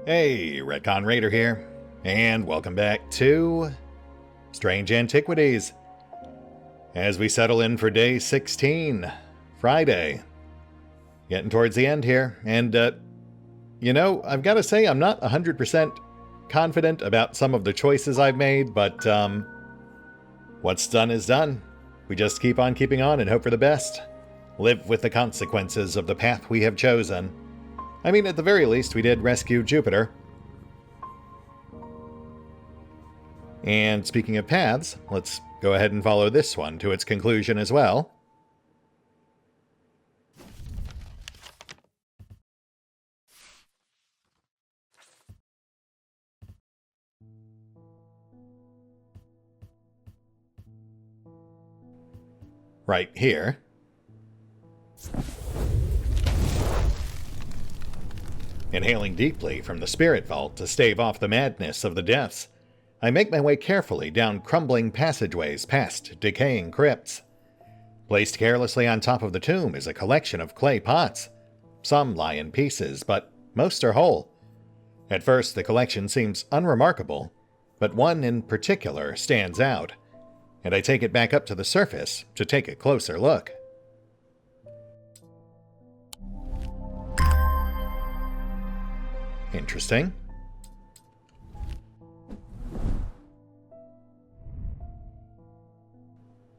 Hey, RetconRaider here, and welcome back to Strange Antiquities. As we settle in for day 16, Friday. Getting towards the end here, and I've got to say I'm not 100% confident about some of the choices I've made, but what's done is done. We just keep on keeping on and hope for the best. Live with the consequences of the path we have chosen. I mean, at the very least, we did rescue Jupiter. And speaking of paths, let's go ahead and follow this one to its conclusion as well. Right here. Inhaling deeply from the spirit vault to stave off the madness of the depths, I make my way carefully down crumbling passageways past decaying crypts. Placed carelessly on top of the tomb is a collection of clay pots. Some lie in pieces, but most are whole. At first, the collection seems unremarkable, but one in particular stands out, and I take it back up to the surface to take a closer look. Interesting.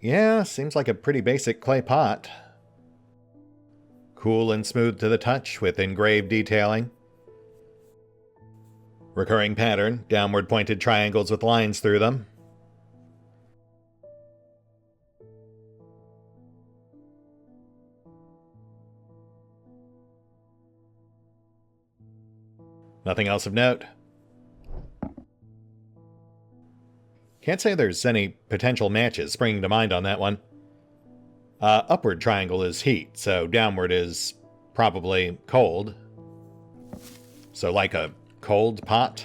Yeah, seems like a pretty basic clay pot. Cool and smooth to the touch with engraved detailing. Recurring pattern, downward pointed triangles with lines through them. Nothing else of note. Can't say there's any potential matches springing to mind on that one. Upward triangle is heat, so downward is probably cold. So like a cold pot?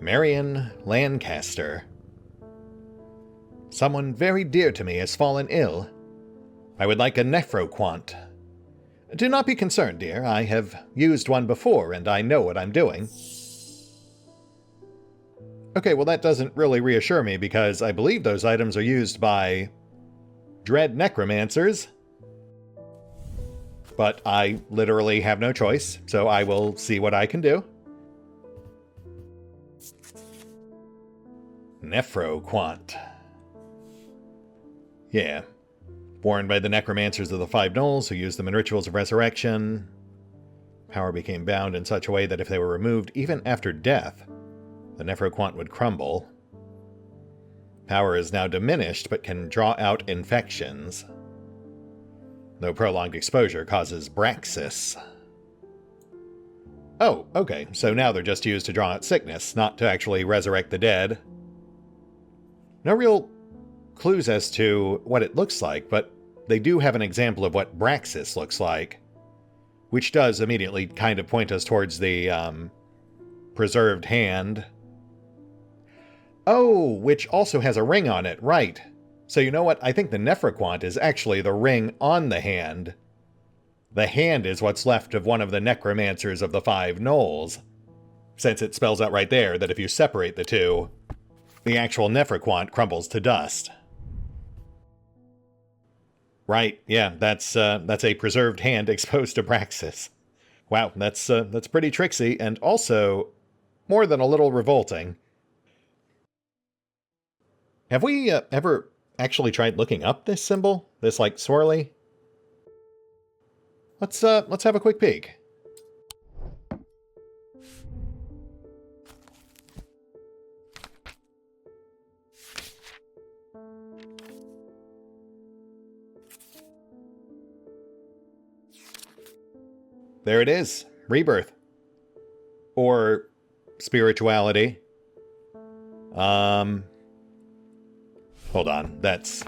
Marion, Lancaster. Someone very dear to me has fallen ill. I would like a nephroquant. Do not be concerned, dear. I have used one before, and I know what I'm doing. Okay, well that doesn't really reassure me, because I believe those items are used by dread necromancers. But I literally have no choice, so I will see what I can do. Nephroquant. Yeah. Worn by the necromancers of the Five Knolls, who used them in rituals of resurrection. Power became bound in such a way that if they were removed even after death, the nephroquant would crumble. Power is now diminished, but can draw out infections. Though prolonged exposure causes Braxis. Oh, okay, so now they're just used to draw out sickness, not to actually resurrect the dead. No real clues as to what it looks like, but they do have an example of what Braxis looks like, which does immediately kind of point us towards the preserved hand. Oh, which also has a ring on it, right. So you know what? I think the nephroquant is actually the ring on the hand. The hand is what's left of one of the necromancers of the Five Knolls, since it spells out right there that if you separate the two, the actual nephroquant crumbles to dust. Right, yeah, that's a preserved hand exposed to Braxis. Wow, that's pretty tricksy, and also more than a little revolting. Have we ever actually tried looking up this symbol? This, like, swirly? Let's have a quick peek. There it is. Rebirth. Or spirituality. Hold on. That's...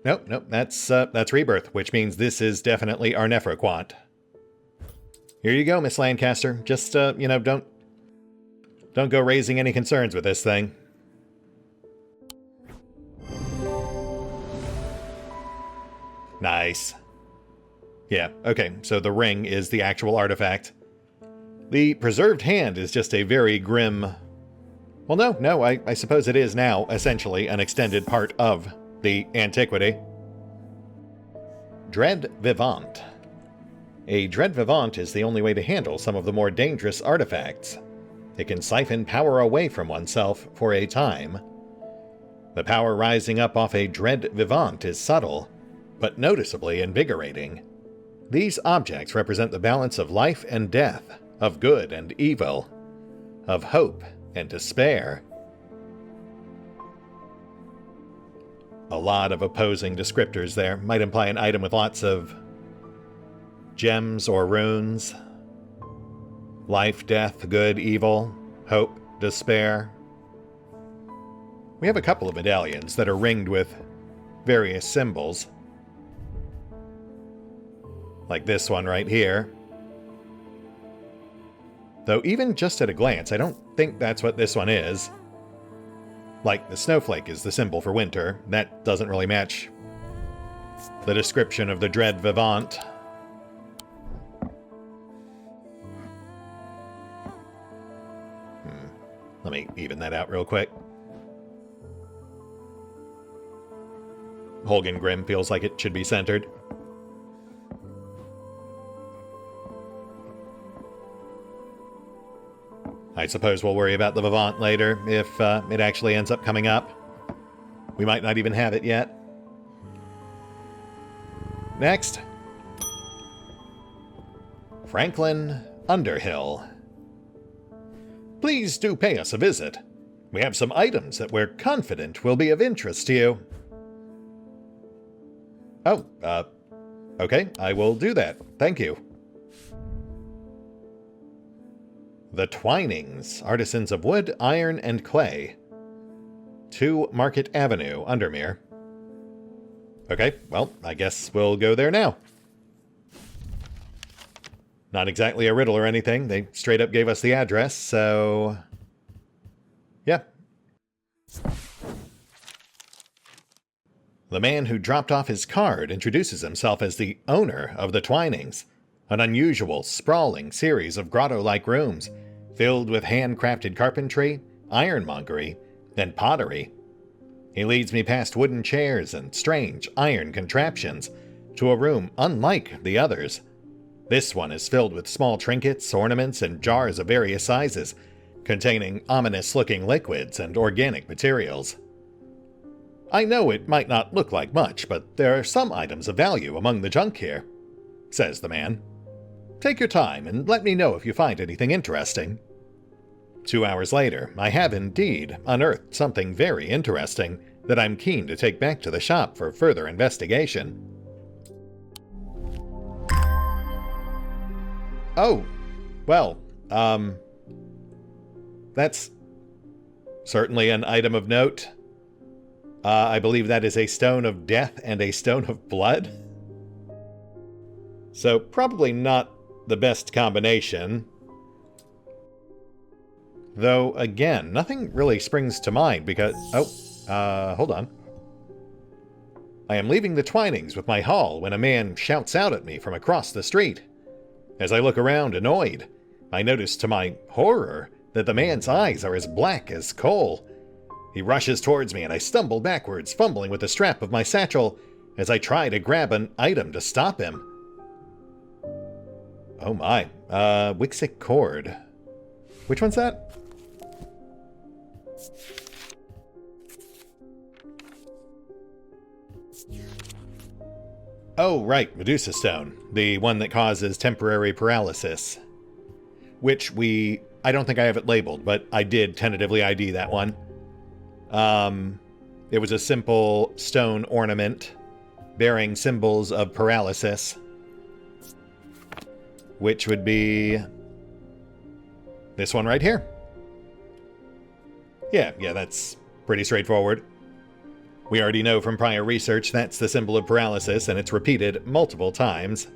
Nope, that's rebirth, which means this is definitely our nephroquant. Here you go, Miss Lancaster. Just, don't go raising any concerns with this thing. Nice. Yeah, okay, so the ring is the actual artifact. The preserved hand is just a very grim... Well, no, I suppose it is now, essentially, an extended part of the antiquity. Dread Vivant. A Dread Vivant is the only way to handle some of the more dangerous artifacts. It can siphon power away from oneself for a time. The power rising up off a Dread Vivant is subtle, but noticeably invigorating. These objects represent the balance of life and death, of good and evil, of hope and despair. A lot of opposing descriptors there. Might imply an item with lots of gems or runes. Life, death, good, evil, hope, despair. We have a couple of medallions that are ringed with various symbols. Like this one right here. Though even just at a glance, I don't think that's what this one is. Like, the snowflake is the symbol for winter. That doesn't really match the description of the Dread Vivant. Let me even that out real quick. Holgen Grim feels like it should be centered. I suppose we'll worry about the Vivant later, if it actually ends up coming up. We might not even have it yet. Next. Franklin Underhill. Please do pay us a visit. We have some items that we're confident will be of interest to you. Oh, okay, I will do that. Thank you. The Twinings, artisans of wood, iron, and clay. 2 Market Avenue, Undermere. Okay, well, I guess we'll go there now. Not exactly a riddle or anything. They straight up gave us the address, so... yeah. The man who dropped off his card introduces himself as the owner of the Twinings, an unusual, sprawling series of grotto-like rooms filled with handcrafted carpentry, ironmongery, and pottery. He leads me past wooden chairs and strange iron contraptions to a room unlike the others. This one is filled with small trinkets, ornaments, and jars of various sizes, containing ominous-looking liquids and organic materials. I know it might not look like much, but there are some items of value among the junk here, says the man. Take your time and let me know if you find anything interesting. 2 hours later, I have indeed unearthed something very interesting that I'm keen to take back to the shop for further investigation. Oh, well, that's certainly an item of note. I believe that is a stone of death and a stone of blood. So probably not the best combination. Though, again, nothing really springs to mind because... oh, hold on. I am leaving the Twinings with my haul when a man shouts out at me from across the street. As I look around, annoyed, I notice to my horror that the man's eyes are as black as coal. He rushes towards me and I stumble backwards, fumbling with the strap of my satchel as I try to grab an item to stop him. Oh my, Wixic cord. Which one's that? Oh, right, Medusa Stone. The one that causes temporary paralysis. Which I don't think I have it labeled, but I did tentatively ID that one. It was a simple stone ornament bearing symbols of paralysis. Which would be this one right here. Yeah, that's pretty straightforward. We already know from prior research that's the symbol of paralysis, and it's repeated multiple times.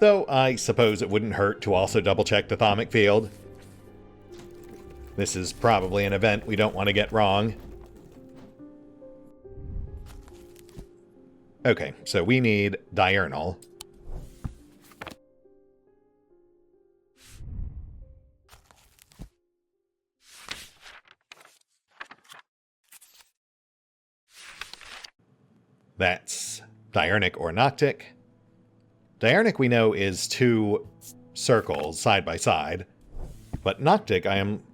Though I suppose it wouldn't hurt to also double-check the thaumic field. This is probably an event we don't want to get wrong. Okay, so we need diurnal. That's diurnic or noctic. Diurnic we know is 2 circles side by side, but noctic I am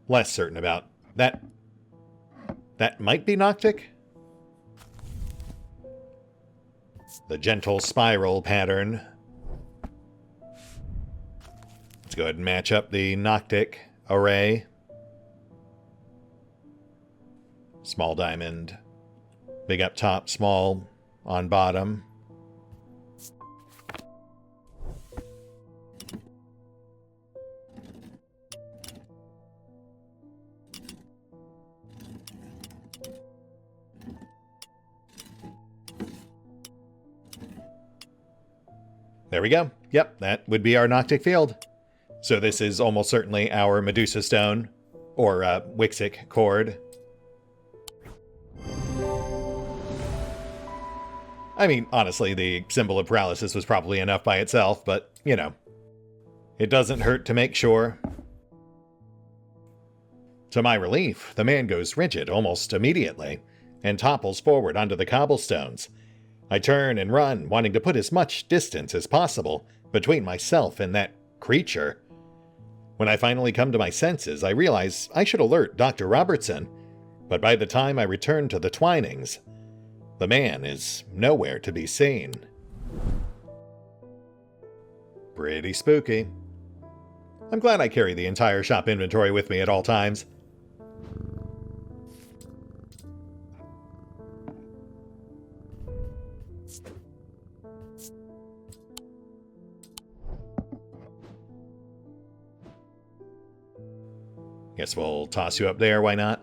less certain about. That might be noctic? The gentle spiral pattern. Let's go ahead and match up the noctic array. Small diamond. Big up top, small on bottom. There we go. Yep, that would be our noctic field. So this is almost certainly our Medusa stone, or Wixic cord. I mean, honestly, the symbol of paralysis was probably enough by itself, but, you know, it doesn't hurt to make sure. To my relief, the man goes rigid almost immediately, and topples forward onto the cobblestones. I turn and run, wanting to put as much distance as possible between myself and that creature. When I finally come to my senses, I realize I should alert Dr. Robertson, but by the time I return to the Twinings, the man is nowhere to be seen. Pretty spooky. I'm glad I carry the entire shop inventory with me at all times. Guess we'll toss you up there, why not?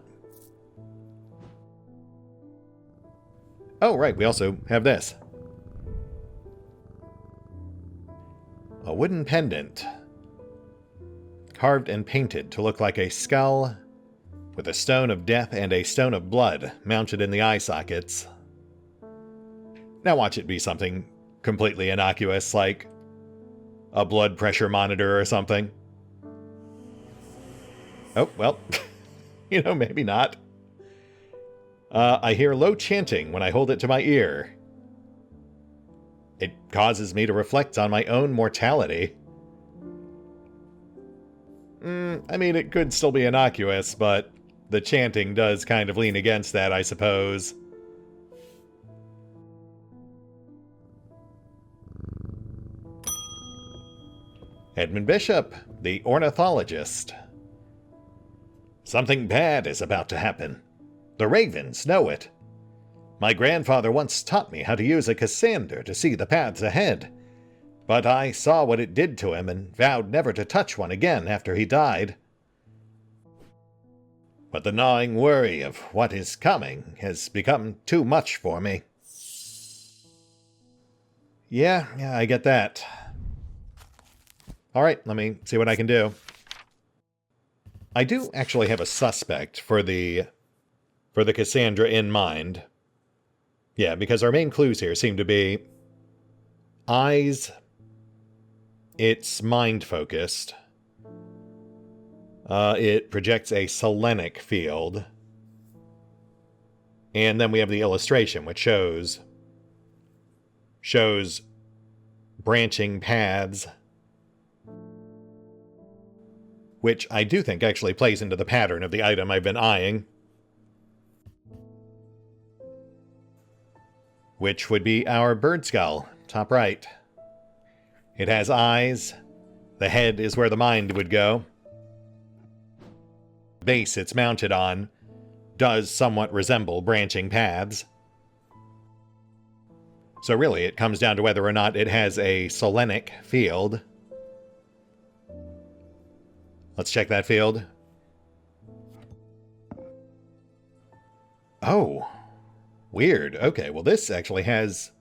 Oh, right, we also have this. A wooden pendant. Carved and painted to look like a skull, with a stone of death and a stone of blood mounted in the eye sockets. Now watch it be something completely innocuous, like a blood pressure monitor or something. Oh, well, you know, maybe not. I hear low chanting when I hold it to my ear. It causes me to reflect on my own mortality. I mean, it could still be innocuous, but the chanting does kind of lean against that, I suppose. Edmund Bishop, the Ornithologist. Something bad is about to happen. The ravens know it. My grandfather once taught me how to use a Cassander to see the paths ahead, but I saw what it did to him and vowed never to touch one again after he died. But the gnawing worry of what is coming has become too much for me. Yeah, I get that. Alright, let me see what I can do. I do actually have a suspect for the Cassandra in mind. Yeah, because our main clues here seem to be eyes. It's mind-focused. It projects a selenic field. And then we have the illustration, which shows branching paths, which I do think actually plays into the pattern of the item I've been eyeing, which would be our bird skull, top right. It has eyes. The head is where the mind would go. The base it's mounted on does somewhat resemble branching paths. So really, it comes down to whether or not it has a selenic field. Let's check that field. Oh, weird. Okay, well this actually has...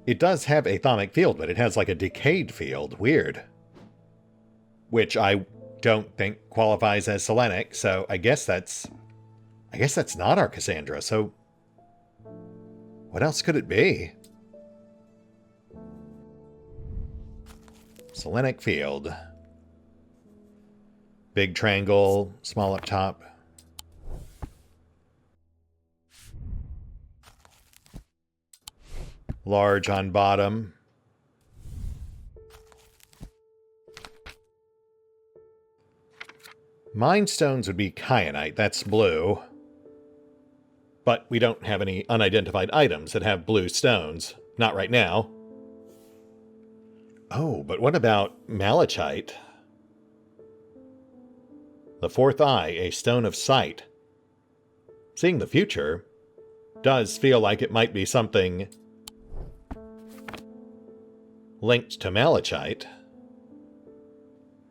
It does have a thaumic field, but it has like a decayed field. Weird. Which I don't think qualifies as selenic, so I guess that's not our Cassandra, so... What else could it be? Selenic field. Big triangle, small up top. Large on bottom. Mind stones would be kyanite, that's blue. But we don't have any unidentified items that have blue stones. Not right now. Oh, but what about malachite? The fourth eye, a stone of sight. Seeing the future does feel like it might be something linked to malachite,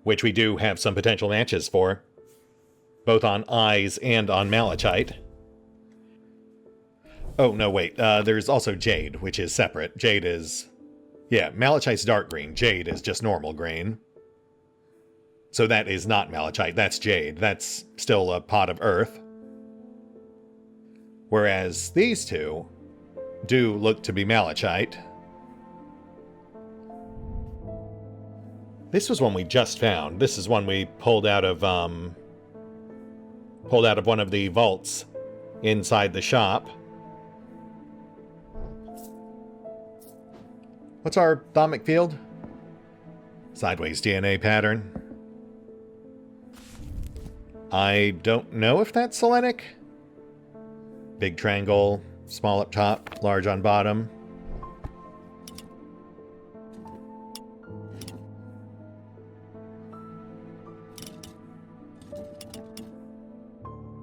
which we do have some potential matches for, both on eyes and on malachite. Oh, no, wait, there's also jade, which is separate. Jade is... yeah, malachite's dark green. Jade is just normal green. So that is not malachite, that's jade. That's still a pot of earth. Whereas these two do look to be malachite. This was one we just found. This is one we pulled out of one of the vaults inside the shop. What's our thaumic field? Sideways DNA pattern. I don't know if that's selenic. Big triangle, small up top, large on bottom.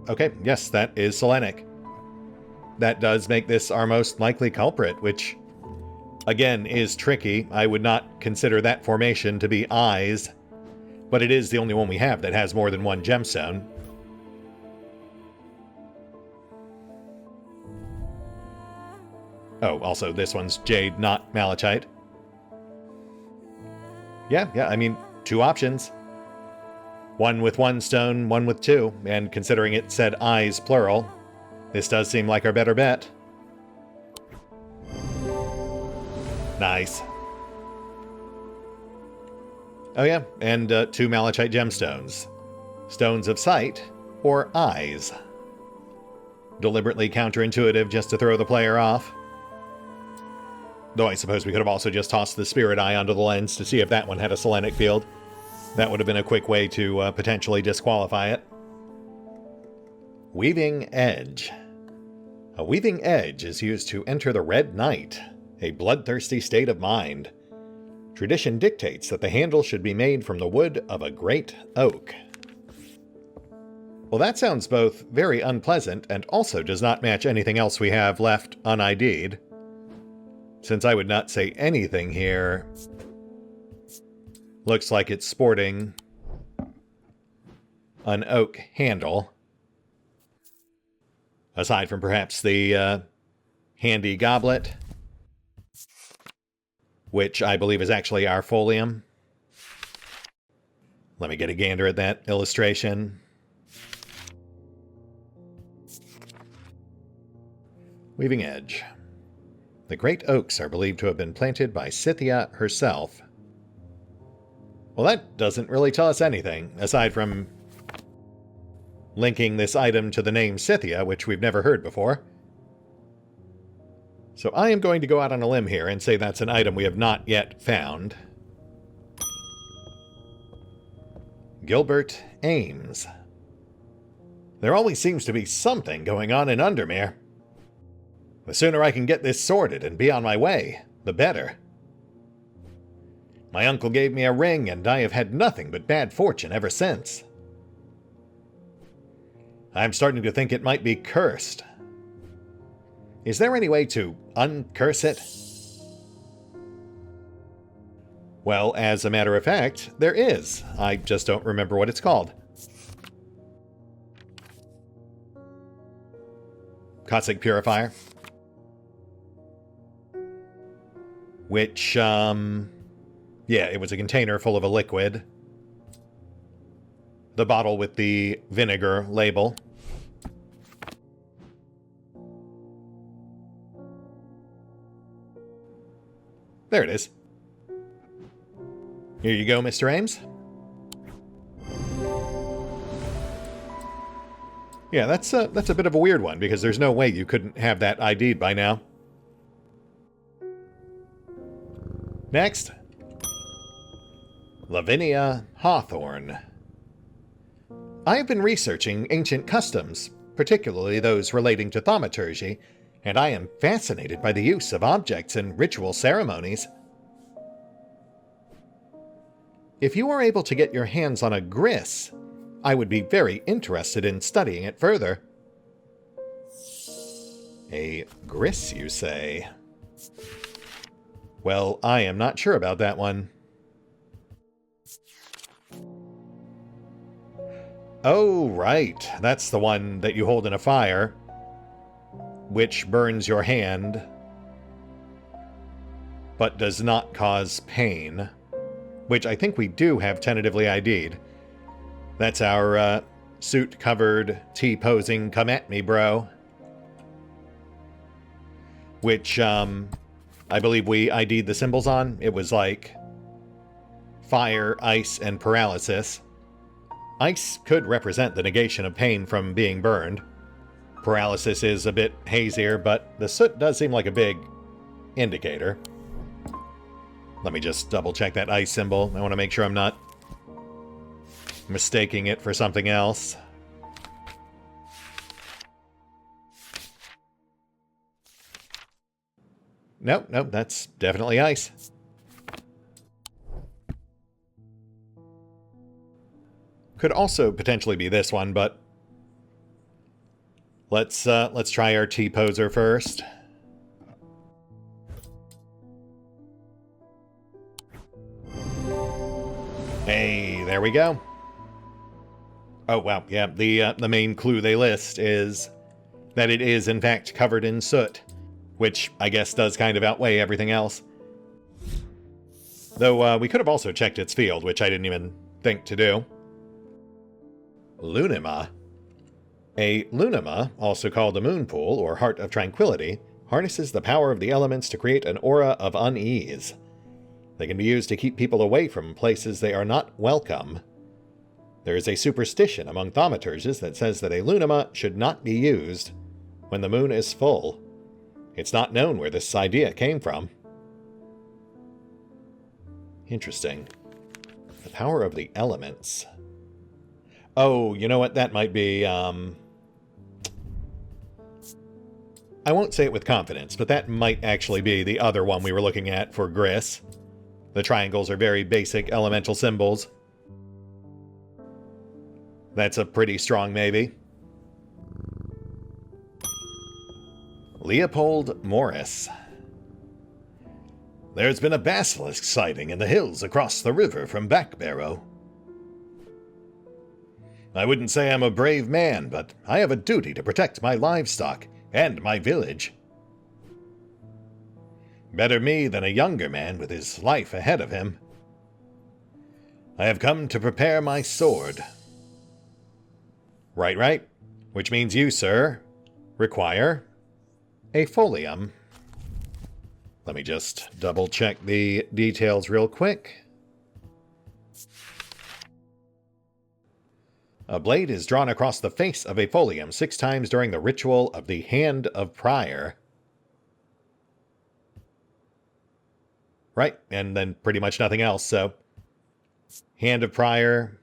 Okay, yes, that is selenic. That does make this our most likely culprit, which, again, is tricky. I would not consider that formation to be eyes, but it is the only one we have that has more than one gemstone. Oh, also, this one's jade, not malachite. Yeah, I mean, two options. One with one stone, one with two, and considering it said eyes plural, this does seem like our better bet. Nice. Oh yeah, and two malachite gemstones. Stones of sight, or eyes. Deliberately counterintuitive just to throw the player off. Though I suppose we could have also just tossed the spirit eye onto the lens to see if that one had a selenic field. That would have been a quick way to potentially disqualify it. Weaving Edge. A weaving edge is used to enter the Red Night, a bloodthirsty state of mind. Tradition dictates that the handle should be made from the wood of a great oak. Well, that sounds both very unpleasant and also does not match anything else we have left un-ID'd. Since I would not say anything here, looks like it's sporting an oak handle. Aside from perhaps the handy goblet, which I believe is actually our Folium. Let me get a gander at that illustration. Weaving Edge. The great oaks are believed to have been planted by Scythia herself. Well, that doesn't really tell us anything, aside from linking this item to the name Scythia, which we've never heard before. So I am going to go out on a limb here and say that's an item we have not yet found. Gilbert, Ames. There always seems to be something going on in Undermere. The sooner I can get this sorted and be on my way, the better. My uncle gave me a ring, and I have had nothing but bad fortune ever since. I'm starting to think it might be cursed. Is there any way to uncurse it? Well, as a matter of fact, there is. I just don't remember what it's called. Caustic Purifier. Which, yeah, it was a container full of a liquid. The bottle with the vinegar label. There it is. Here you go, Mr. Ames. Yeah, that's a bit of a weird one, because there's no way you couldn't have that ID'd by now. Next. Lavinia Hawthorne. I have been researching ancient customs, particularly those relating to thaumaturgy, and I am fascinated by the use of objects in ritual ceremonies. If you are able to get your hands on a Griss, I would be very interested in studying it further. A Griss, you say? Well, I am not sure about that one. Oh, right. That's the one that you hold in a fire, which burns your hand, but does not cause pain, which I think we do have tentatively ID'd. That's our suit-covered, T-posing, come at me, bro. Which, I believe we ID'd the symbols on. It was like fire, ice, and paralysis. Ice could represent the negation of pain from being burned. Paralysis is a bit hazier, but the soot does seem like a big indicator. Let me just double-check that ice symbol. I want to make sure I'm not mistaking it for something else. Nope, that's definitely ice. Could also potentially be this one, but let's try our T-poser first. Hey, there we go. Oh, wow, yeah, the main clue they list is that it is, in fact, covered in soot, which I guess does kind of outweigh everything else. Though, we could have also checked its field, which I didn't even think to do. Lunima. A lunima, also called a moon pool or heart of tranquility, harnesses the power of the elements to create an aura of unease. They can be used to keep people away from places they are not welcome. There is a superstition among thaumaturges that says that a lunima should not be used when the moon is full. It's not known where this idea came from. Interesting. The power of the elements. Oh, you know what? That might be, I won't say it with confidence, but that might actually be the other one we were looking at for Griss. The triangles are very basic elemental symbols. That's a pretty strong maybe. Leopold Morris. There's been a basilisk sighting in the hills across the river from Backbarrow. I wouldn't say I'm a brave man, but I have a duty to protect my livestock and my village. Better me than a younger man with his life ahead of him. I have come to prepare my sword. Right. Which means you, sir, require a folium. Let me just double-check the details real quick. A blade is drawn across the face of a folium 6 times during the ritual of the Hand of Prior. Right, and then pretty much nothing else, so Hand of Prior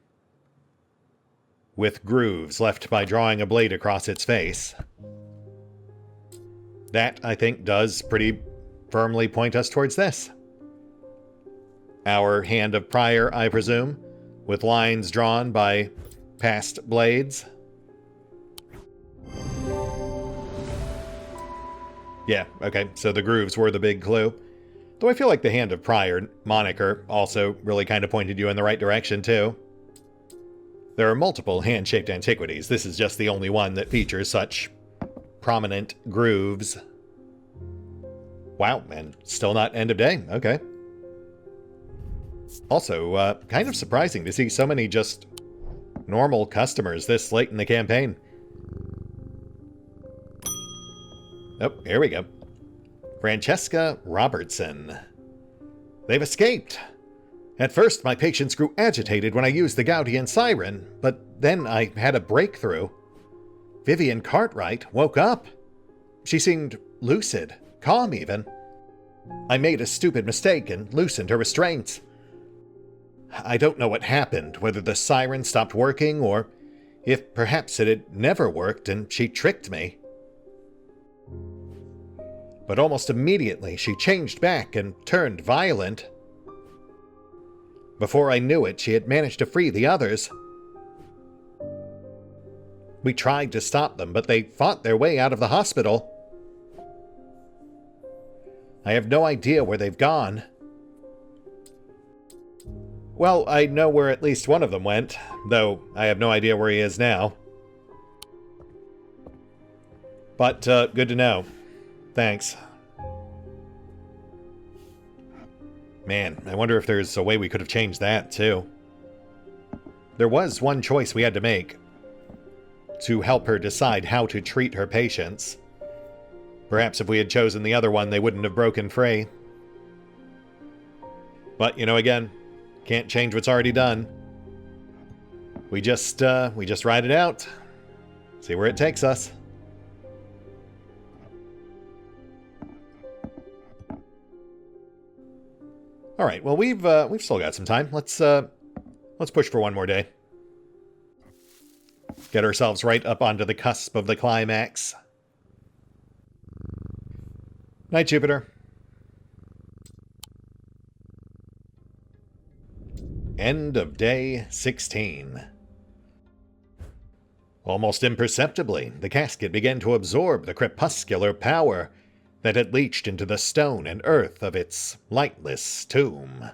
with grooves left by drawing a blade across its face. That, I think, does pretty firmly point us towards this. Our Hand of Prior, I presume, with lines drawn by past blades. Yeah, okay, so the grooves were the big clue. Though I feel like the Hand of Prior moniker also really kind of pointed you in the right direction, too. There are multiple hand-shaped antiquities. This is just the only one that features such prominent grooves. Wow, and still not end of day. Okay. Also, kind of surprising to see so many just normal customers this late in the campaign. Oh, here we go. Francesca Robertson. They've escaped! At first, my patients grew agitated when I used the Gaudian siren, but then I had a breakthrough. Vivian Cartwright woke up. She seemed lucid, calm even. I made a stupid mistake and loosened her restraints. I don't know what happened, whether the siren stopped working or if perhaps it had never worked and she tricked me. But almost immediately she changed back and turned violent. Before I knew it, she had managed to free the others. We tried to stop them, but they fought their way out of the hospital. I have no idea where they've gone. Well, I know where at least one of them went, though I have no idea where he is now. But, good to know. Thanks. Man, I wonder if there's a way we could have changed that, too. There was one choice we had to make. To help her decide how to treat her patients. Perhaps if we had chosen the other one, they wouldn't have broken free. But, again, can't change what's already done. We just ride it out. See where it takes us. All right, well, we've still got some time. Let's push for one more day. Get ourselves right up onto the cusp of the climax. Night, Jupiter. End of day 16. Almost imperceptibly, the casket began to absorb the crepuscular power that had leached into the stone and earth of its lightless tomb.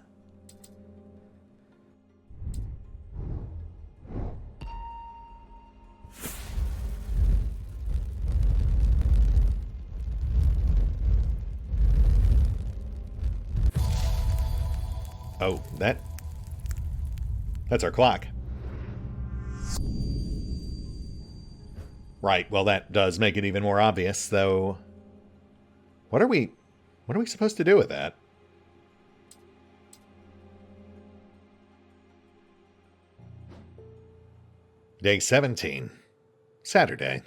Oh, that's our clock. Right, well that does make it even more obvious, though. What are we supposed to do with that? Day 17. Saturday.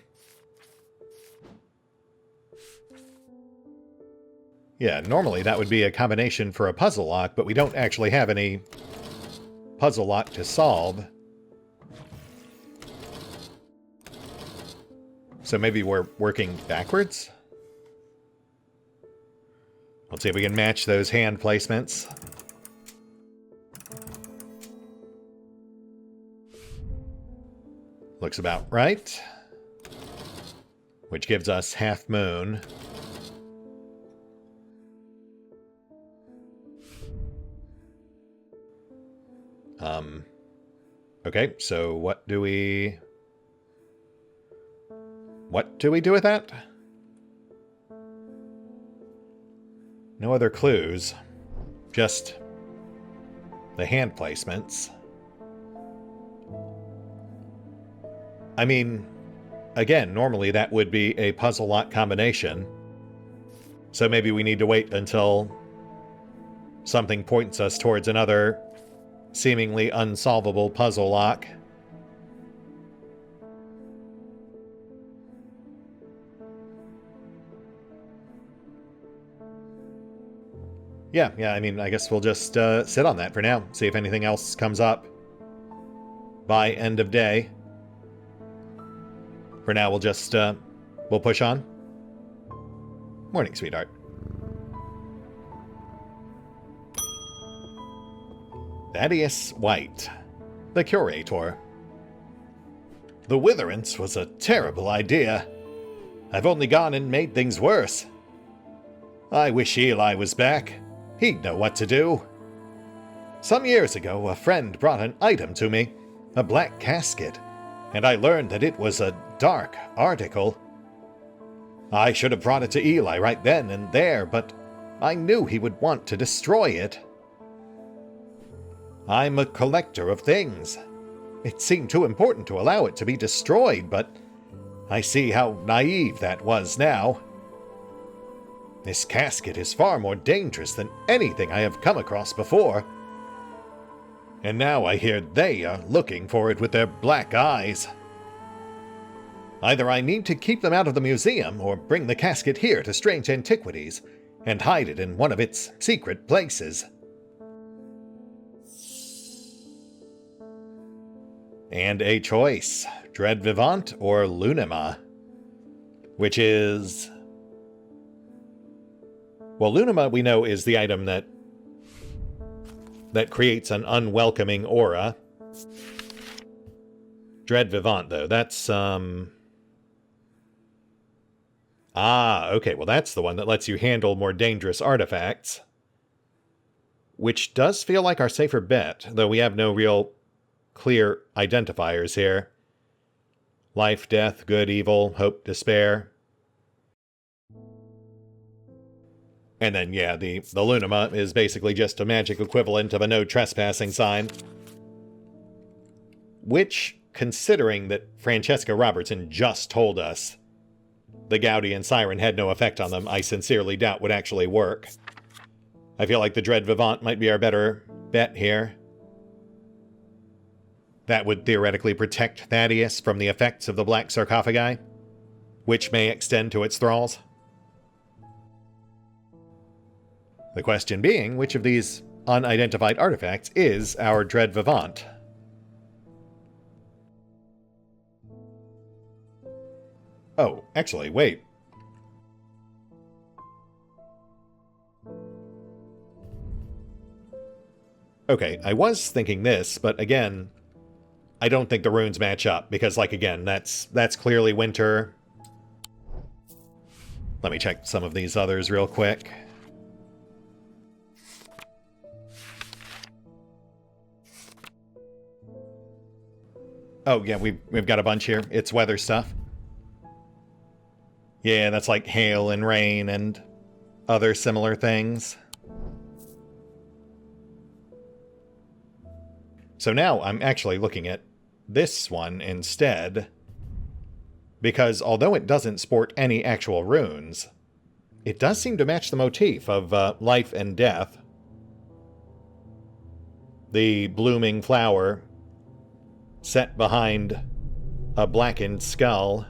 Yeah, normally that would be a combination for a puzzle lock, but we don't actually have any puzzle lock to solve. So maybe we're working backwards? Let's see if we can match those hand placements. Looks about right. Which gives us half moon. Okay, so what do we do with that? No other clues. Just the hand placements. I mean, again, normally that would be a puzzle lock combination. So maybe we need to wait until something points us towards another seemingly unsolvable puzzle lock. Yeah, I mean, I guess we'll just sit on that for now. See if anything else comes up by end of day. For now, we'll just, we'll push on. Morning, sweetheart. Thaddeus White, the Curator. The witherance was a terrible idea. I've only gone and made things worse. I wish Eli was back. He'd know what to do. Some years ago, a friend brought an item to me, a black casket, and I learned that it was a dark article. I should have brought it to Eli right then and there, but I knew he would want to destroy it. I'm a collector of things. It seemed too important to allow it to be destroyed, but I see how naive that was now. This casket is far more dangerous than anything I have come across before. And now I hear they are looking for it with their black eyes. Either I need to keep them out of the museum or bring the casket here to Strange Antiquities and hide it in one of its secret places. And a choice, Dread Vivant or Lunima, which is... Well, Lunima we know is the item that creates an unwelcoming aura. Dread Vivant, though, that's, okay, well that's the one that lets you handle more dangerous artifacts. Which does feel like our safer bet, though we have no real clear identifiers here. Life, death, good, evil, hope, despair. And then, yeah, the Lunima is basically just a magic equivalent of a no trespassing sign. Which, considering that Francesca Robertson just told us the Gaudian Siren had no effect on them, I sincerely doubt would actually work. I feel like the Dread Vivant might be our better bet here. That would theoretically protect Thaddeus from the effects of the Black Sarcophagi, which may extend to its thralls. The question being, which of these unidentified artifacts is our Dread Vivant? Oh, actually, wait. Okay, I was thinking this, but again, I don't think the runes match up, because, like, again, that's clearly winter. Let me check some of these others real quick. Oh, yeah, we've got a bunch here. It's weather stuff. Yeah, that's like hail and rain and other similar things. So now I'm actually looking at this one instead, because although it doesn't sport any actual runes, it does seem to match the motif of life and death. The blooming flower set behind a blackened skull.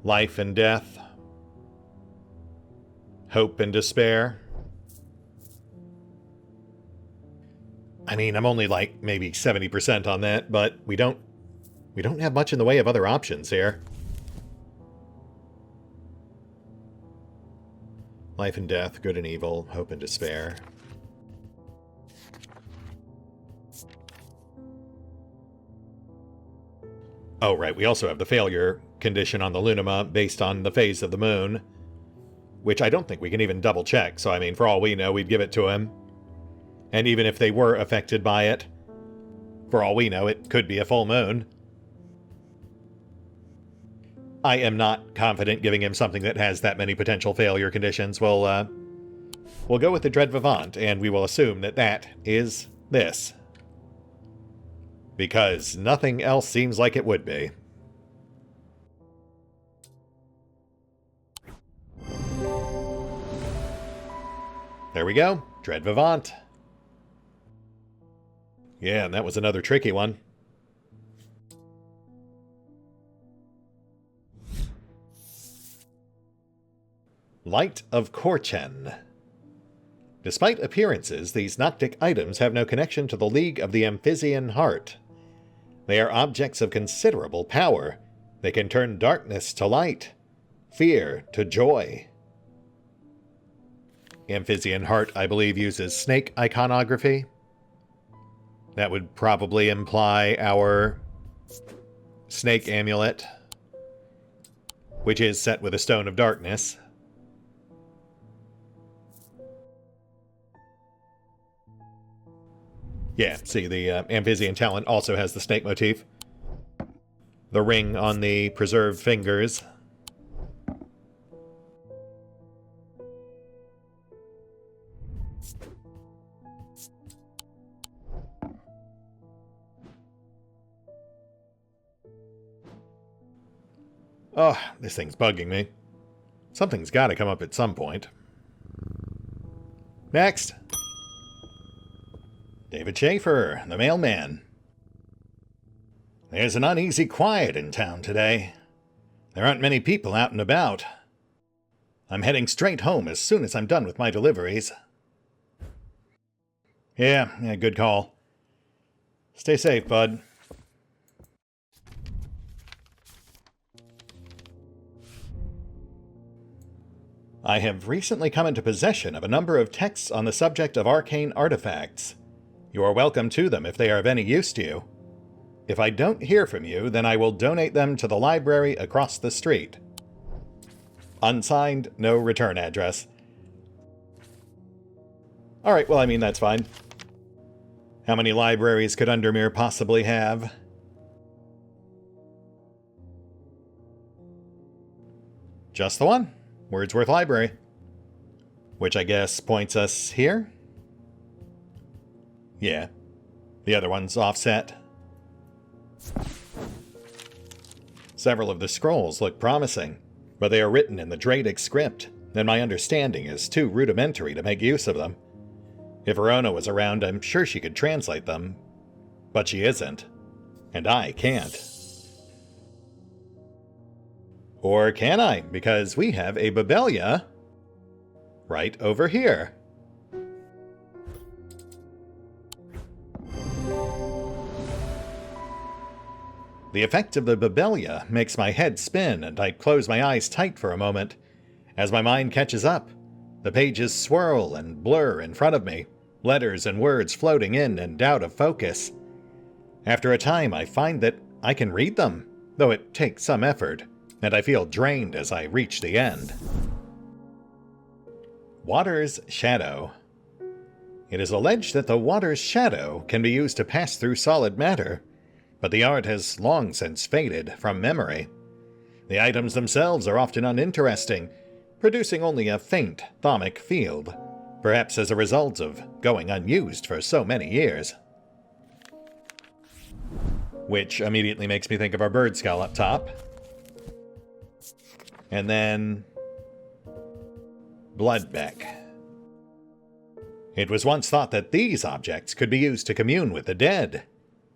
Life and death. Hope and despair. I mean, I'm only like maybe 70% on that, but we don't have much in the way of other options here. Life and death, good and evil, hope and despair. Oh, right, we also have the failure condition on the Lunima based on the phase of the moon, which I don't think we can even double check, so I mean, for all we know, we'd give it to him. And even if they were affected by it, for all we know, it could be a full moon. I am not confident giving him something that has that many potential failure conditions. We'll go with the Dread Vivant, and we will assume that that is this. Because nothing else seems like it would be. There we go. Dread Vivant. Yeah, and that was another tricky one. Light of Korchen. Despite appearances, these Noctic items have no connection to the League of the Amphissian Heart. They are objects of considerable power. They can turn darkness to light, fear to joy. Amphissian Heart, I believe, uses snake iconography. That would probably imply our snake amulet, which is set with a stone of darkness. Yeah, see, the Amphissian talent also has the snake motif. The ring on the preserved fingers. Oh, this thing's bugging me. Something's got to come up at some point. Next. David Chafer, the mailman. There's an uneasy quiet in town today. There aren't many people out and about. I'm heading straight home as soon as I'm done with my deliveries. Yeah, good call. Stay safe, bud. I have recently come into possession of a number of texts on the subject of arcane artifacts. You are welcome to them if they are of any use to you. If I don't hear from you, then I will donate them to the library across the street. Unsigned, no return address. Alright, well, I mean, that's fine. How many libraries could Undermere possibly have? Just the one. Wordsworth Library. Which I guess points us here? Yeah. The other one's offset. Several of the scrolls look promising, but they are written in the Dradic script, and my understanding is too rudimentary to make use of them. If Verona was around, I'm sure she could translate them, but she isn't, and I can't. Or can I? Because we have a Babelia right over here. The effect of the Babelia makes my head spin, and I close my eyes tight for a moment. As my mind catches up, the pages swirl and blur in front of me, letters and words floating in and out of focus. After a time, I find that I can read them, though it takes some effort, and I feel drained as I reach the end. Water's Shadow. It is alleged that the water's shadow can be used to pass through solid matter, but the art has long since faded from memory. The items themselves are often uninteresting, producing only a faint thaumic field, perhaps as a result of going unused for so many years. Which immediately makes me think of our bird skull up top. And then Beck. It was once thought that these objects could be used to commune with the dead,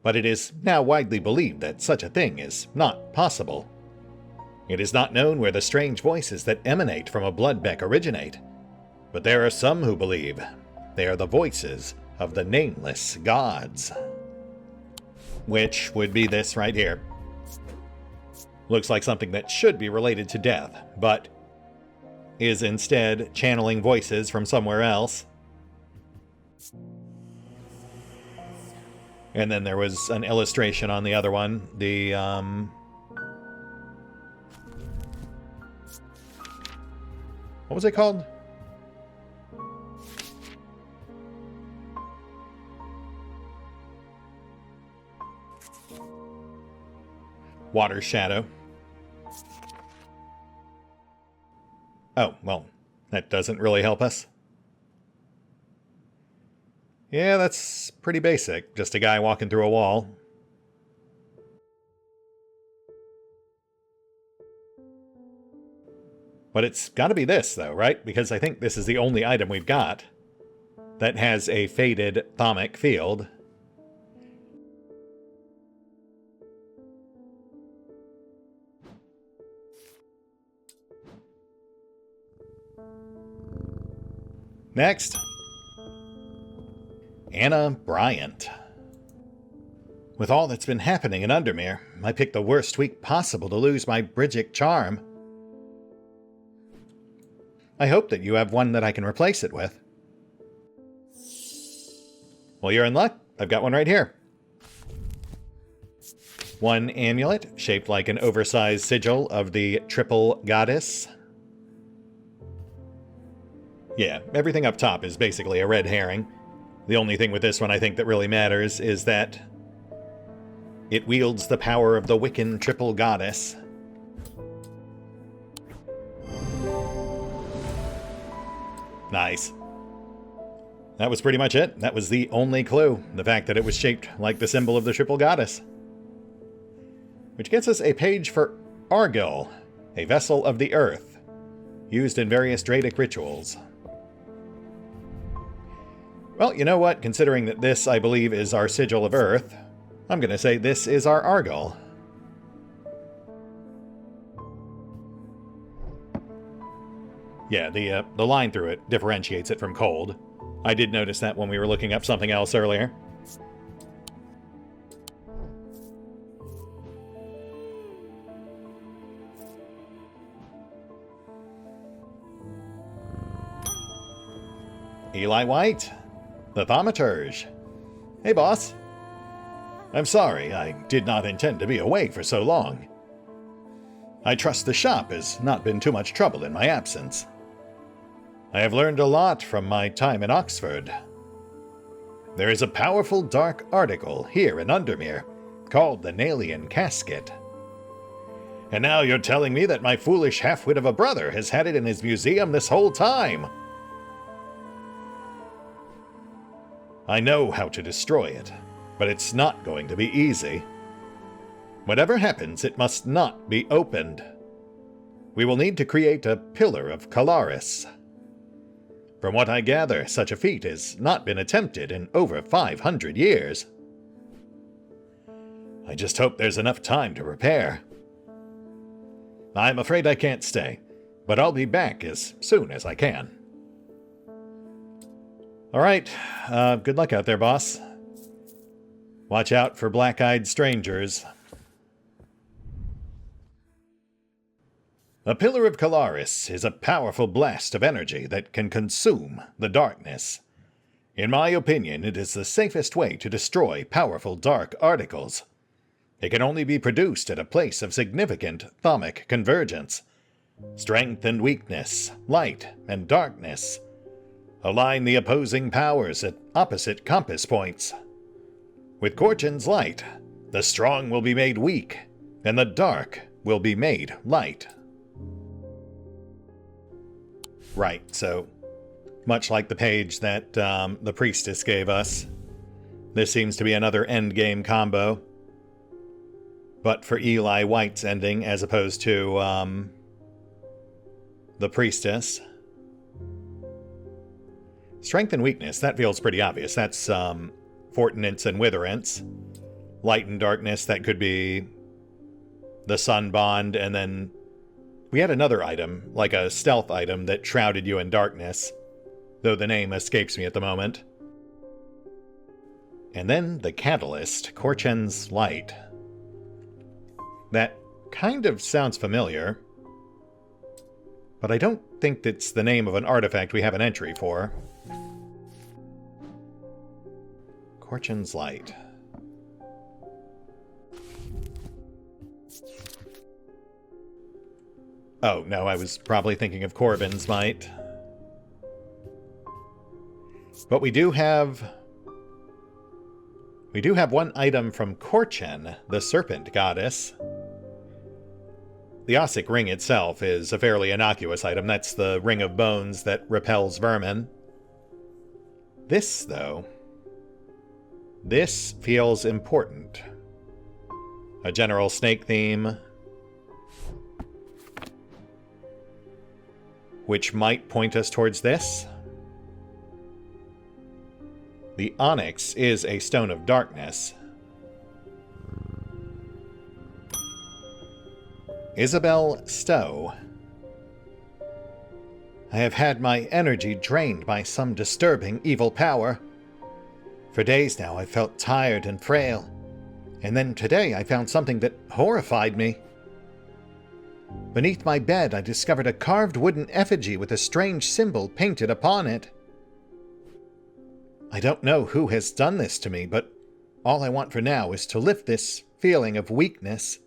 but it is now widely believed that such a thing is not possible. It is not known where the strange voices that emanate from a Beck originate, but there are some who believe they are the voices of the nameless gods. Which would be this right here. Looks like something that should be related to death, but is instead channeling voices from somewhere else. And then there was an illustration on the other one. The, what was it called? Water Shadow. Oh, well, that doesn't really help us. Yeah, that's pretty basic. Just a guy walking through a wall. But it's got to be this, though, right? Because I think this is the only item we've got that has a faded thaumic field. Next. Anna Bryant. With all that's been happening in Undermere, I picked the worst week possible to lose my Bridgic charm. I hope that you have one that I can replace it with. Well, you're in luck. I've got one right here. One amulet shaped like an oversized sigil of the triple goddess. Yeah, everything up top is basically a red herring. The only thing with this one I think that really matters is that it wields the power of the Wiccan triple goddess. Nice. That was pretty much it. That was the only clue. The fact that it was shaped like the symbol of the triple goddess. Which gets us a page for Argyll, a vessel of the earth. used in various Dradic rituals. Well, you know what? Considering that this, I believe, is our Sigil of Earth, I'm going to say this is our Argyle. Yeah, the line through it differentiates it from cold. I did notice that when we were looking up something else earlier. Eli White, the Thaumaturge. Hey, boss. I'm sorry, I did not intend to be away for so long. I trust the shop has not been too much trouble in my absence. I have learned a lot from my time in Oxford. There is a powerful dark article here in Undermere called the Nalian Casket. And now you're telling me that my foolish half-wit of a brother has had it in his museum this whole time. I know how to destroy it, but it's not going to be easy. Whatever happens, it must not be opened. We will need to create a Pillar of Calaris. From what I gather, such a feat has not been attempted in over 500 years. I just hope there's enough time to prepare. I'm afraid I can't stay, but I'll be back as soon as I can. Alright, good luck out there, boss. Watch out for black-eyed strangers. A Pillar of Calaris is a powerful blast of energy that can consume the darkness. In my opinion, it is the safest way to destroy powerful dark articles. It can only be produced at a place of significant thaumic convergence. Strength and weakness, light and darkness. Align the opposing powers at opposite compass points. With Korchen's light, the strong will be made weak, and the dark will be made light. Right, so much like the page that the priestess gave us, this seems to be another endgame combo, but for Eli White's ending as opposed to the priestess. Strength and weakness, that feels pretty obvious. That's Fortinance and Witherance. Light and darkness, that could be the Sun Bond, and then we had another item, like a stealth item, that shrouded you in darkness, though the name escapes me at the moment. And then the catalyst, Korchen's Light. That kind of sounds familiar, but I don't think it's the name of an artifact we have an entry for. Korchen's Light. Oh, no, I was probably thinking of Corbin's Might. But we do have one item from Korchen, the Serpent Goddess. The Ossic Ring itself is a fairly innocuous item. That's the Ring of Bones that repels vermin. This, though, this feels important. A general snake theme, which might point us towards this. The onyx is a stone of darkness. Isabelle Stowe. I have had my energy drained by some disturbing evil power. For days now I've felt tired and frail, and then today I found something that horrified me. Beneath my bed I discovered a carved wooden effigy with a strange symbol painted upon it. I don't know who has done this to me, but all I want for now is to lift this feeling of weakness.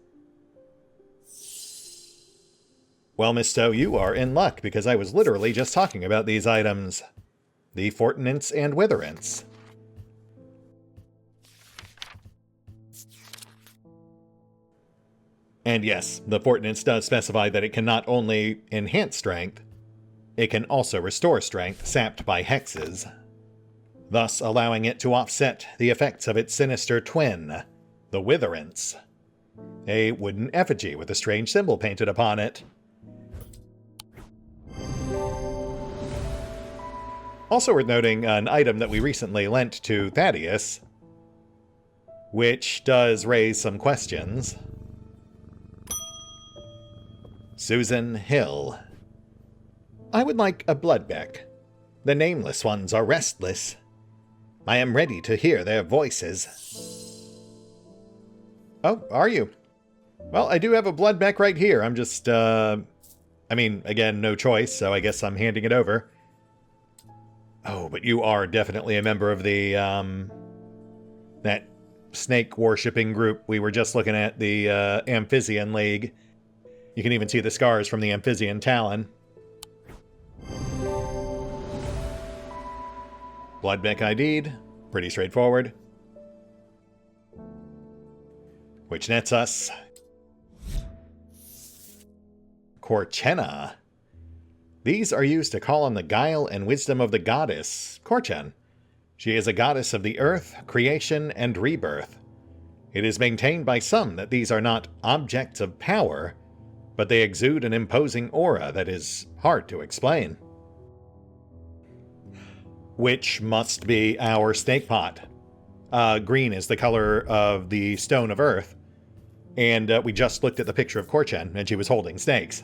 Well, Miss Stowe, you are in luck, because I was literally just talking about these items. The Fortinance and Witherance. And yes, the Fortinance does specify that it can not only enhance strength, it can also restore strength sapped by hexes, thus allowing it to offset the effects of its sinister twin, the Witherance, a wooden effigy with a strange symbol painted upon it. Also worth noting, an item that we recently lent to Thaddeus, which does raise some questions. Susan Hill. I would like a blood Beck. The nameless ones are restless. I am ready to hear their voices. Oh, are you? Well, I do have a blood Beck right here. I'm just, I mean, again, no choice, so I guess I'm handing it over. Oh, but you are definitely a member of the, that snake-worshipping group we were just looking at, the, Amphibian League. You can even see the scars from the Amphibian Talon. Blood Beck ID'd. Pretty straightforward. Which nets us Korchena. These are used to call on the guile and wisdom of the goddess, Korchen. She is a goddess of the earth, creation, and rebirth. It is maintained by some that these are not objects of power, but they exude an imposing aura that is hard to explain. Which must be our snake pot. Green is the color of the stone of earth, and we just looked at the picture of Korchen, and she was holding snakes.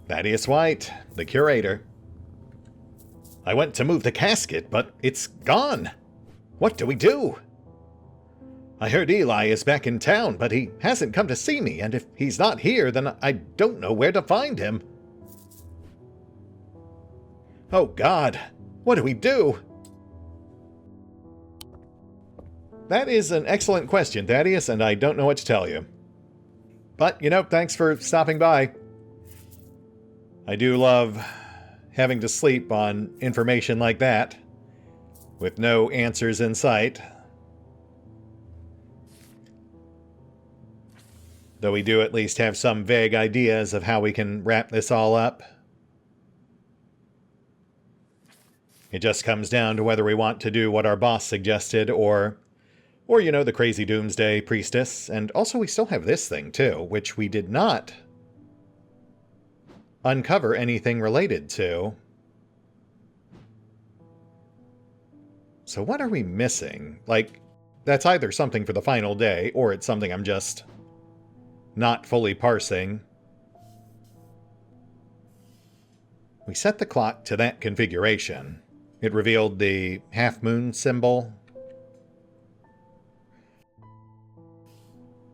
Thaddeus White, the Curator. I went to move the casket, but it's gone. What do we do? I heard Eli is back in town, but he hasn't come to see me, and if he's not here, then I don't know where to find him. Oh God, what do we do? That is an excellent question, Thaddeus, and I don't know what to tell you. But, you know, thanks for stopping by. I do love having to sleep on information like that, with no answers in sight. Though we do at least have some vague ideas of how we can wrap this all up. It just comes down to whether we want to do what our boss suggested, or you know, the crazy doomsday priestess. And also we still have this thing too, which we did not uncover anything related to. So what are we missing? Like, that's either something for the final day, or it's something I'm just not fully parsing. We set the clock to that configuration. It revealed the half-moon symbol.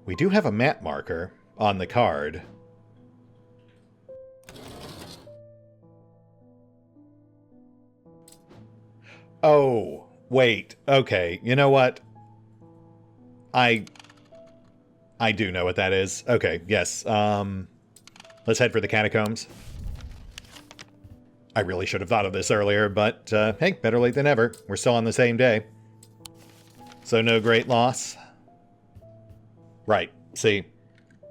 We do have a map marker on the card. Oh, wait. Okay, you know what? I do know what that is. Okay, yes. Let's head for the catacombs. I really should have thought of this earlier, but hey, better late than never. We're still on the same day. So no great loss. Right, see,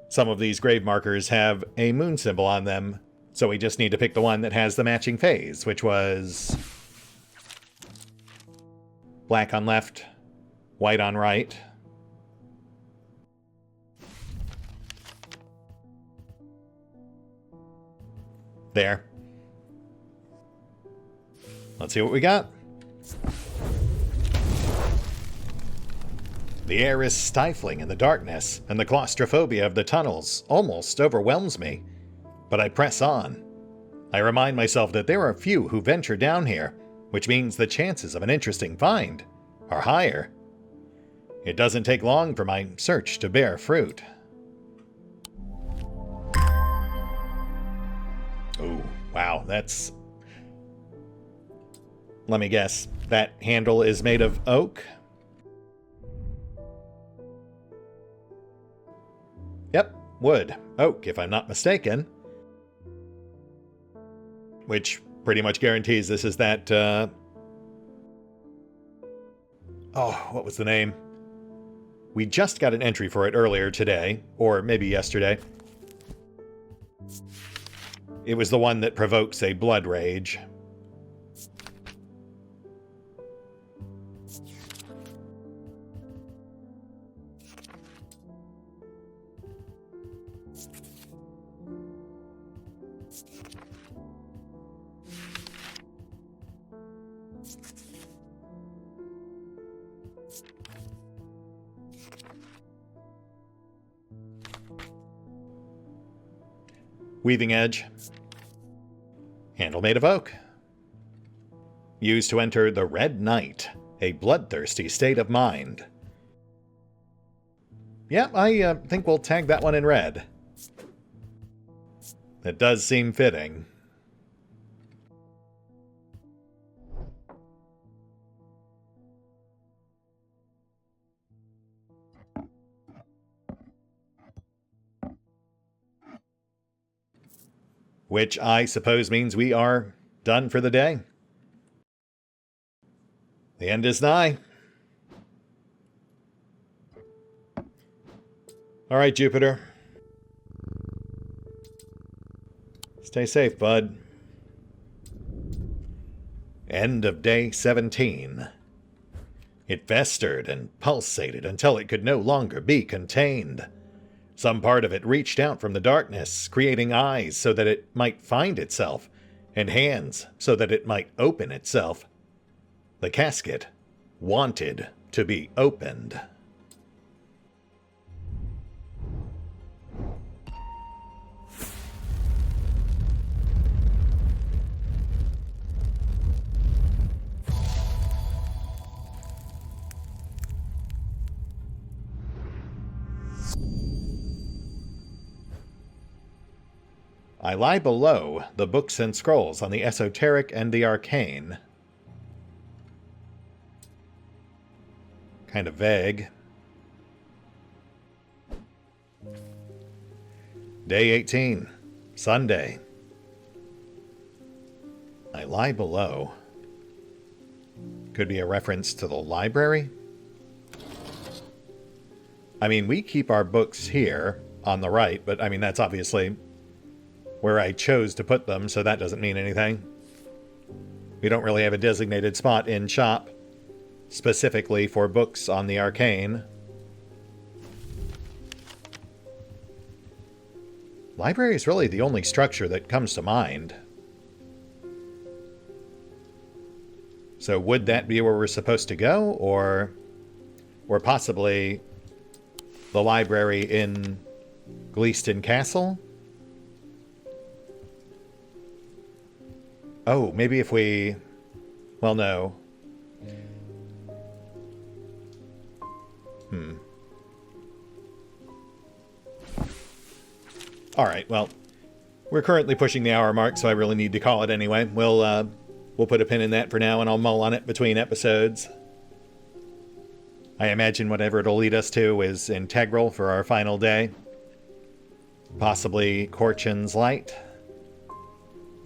some of these grave markers have a moon symbol on them, so we just need to pick the one that has the matching phase, which was black on left, white on right. There. Let's see what we got. The air is stifling in the darkness, and the claustrophobia of the tunnels almost overwhelms me. But I press on. I remind myself that there are few who venture down here, which means the chances of an interesting find are higher. It doesn't take long for my search to bear fruit. Oh, wow, that's... Let me guess, that handle is made of oak? Yep, wood. Oak, if I'm not mistaken. Which pretty much guarantees this is that, oh, what was the name? We just got an entry for it earlier today, or maybe yesterday. It was the one that provokes a blood rage. Weaving edge. Handle made of oak. Used to enter the Red Night, a bloodthirsty state of mind. Yep, I think we'll tag that one in red. That does seem fitting. Which I suppose means we are done for the day. The end is nigh. All right, Jupiter. Stay safe, bud. End of day 17. It festered and pulsated until it could no longer be contained. Some part of it reached out from the darkness, creating eyes so that it might find itself, and hands so that it might open itself. The casket wanted to be opened. I lie below the books and scrolls on the esoteric and the arcane. Kind of vague. Day 18, Sunday. I lie below. Could be a reference to the library? I mean, we keep our books here on the right, but I mean, that's obviously where I chose to put them, so that doesn't mean anything. We don't really have a designated spot in shop specifically for books on the arcane. Library is really the only structure that comes to mind. So would that be where we're supposed to go, or possibly the library in Gleeston Castle? Oh, maybe if we... Well, no. Alright, well, we're currently pushing the hour mark, so I really need to call it anyway. We'll put a pin in that for now, and I'll mull on it between episodes. I imagine whatever it'll lead us to is integral for our final day. Possibly Corchin's Light.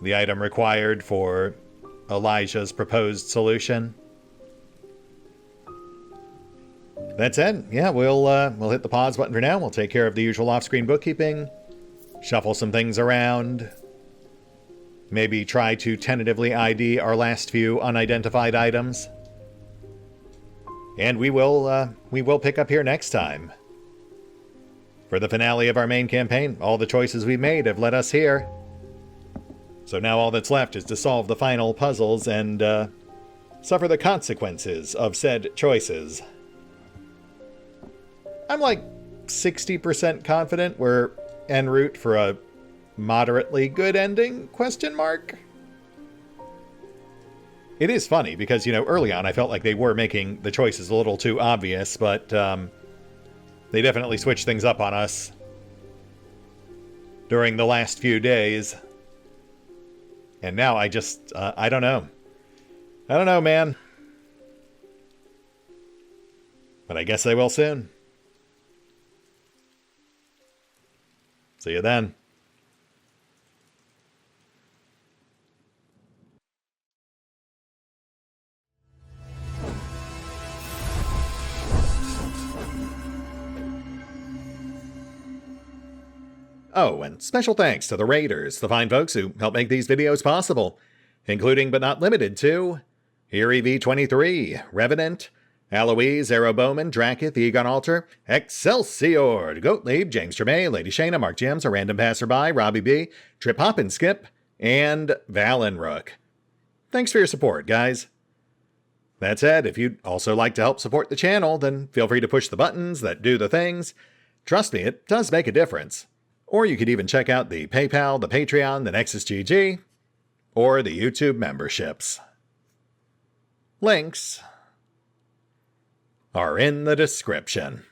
The item required for Elijah's proposed solution. That's it. Yeah, we'll hit the pause button for now. We'll take care of the usual off-screen bookkeeping. Shuffle some things around. Maybe try to tentatively ID our last few unidentified items. And we will pick up here next time. For the finale of our main campaign, all the choices we've made have led us here. So now all that's left is to solve the final puzzles and suffer the consequences of said choices. I'm like 60% confident we're en route for a moderately good ending, question mark? It is funny because, you know, early on I felt like they were making the choices a little too obvious, but they definitely switched things up on us during the last few days. And now I just, I don't know. I don't know, man. But I guess I will soon. See you then. Oh, and special thanks to the Raiders, the fine folks who help make these videos possible, including but not limited to Eerie V23, Revenant, Eloise, Arrow Bowman, Draketh, Egon Alter, Excelsior, Gottlieb, James Tremay, Lady Shayna, Mark Gems, A Random Passerby, Robbie B, Trip Hop and Skip, and Valenrook. Thanks for your support, guys. That said, if you'd also like to help support the channel, then feel free to push the buttons that do the things. Trust me, it does make a difference. Or you could even check out the PayPal, the Patreon, the Nexus GG, or the YouTube memberships. Links are in the description.